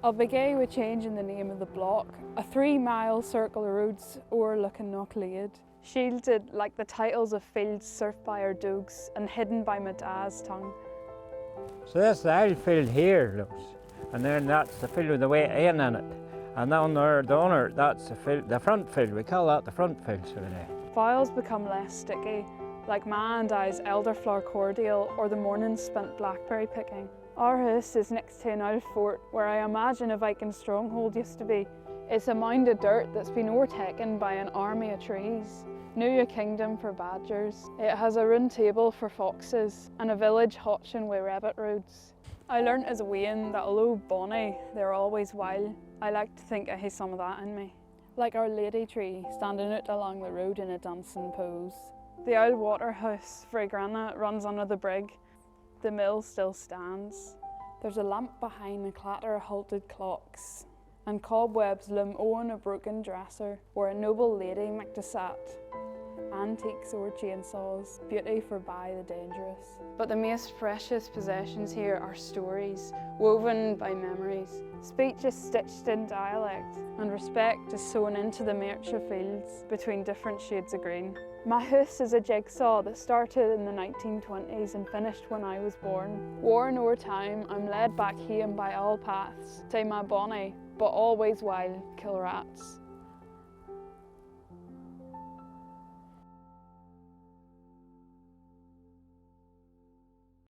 I'll be gay with changing the name of the block. A 3-mile circle of roads overlooking Knocklead, shielded like the titles of fields surfed by our dogs and hidden by my dad's tongue. So that's the old field here, looks. And then that's the field with the way in it. And down there, that's the front field. We call that the front field, so Files become less sticky, like Ma and I's elderflower cordial or the mornings spent blackberry picking. Our house is next to an old fort where I imagine a Viking stronghold used to be. It's a mound of dirt that's been overtaken by an army of trees. New a kingdom for badgers. It has a round table for foxes and a village hotching with rabbit roads. I learnt as a wean that although bonny, they're always wild. I like to think I have some of that in me. Like Our Lady tree standing out along the road in a dancing pose. The old waterhouse, Frae runs under the brig. The mill still stands. There's a lamp behind a clatter of halted clocks, and cobwebs loom on a broken dresser where a noble lady might have sat. Antiques or chainsaws, beauty for by the dangerous. But the most precious possessions here are stories, woven by memories. Speech is stitched in dialect, and respect is sewn into the merch of fields between different shades of green. My house is a jigsaw that started in the 1920s and finished when I was born. Worn o'er time, I'm led back home by all paths, to my bonny, but always wild, Kilrats.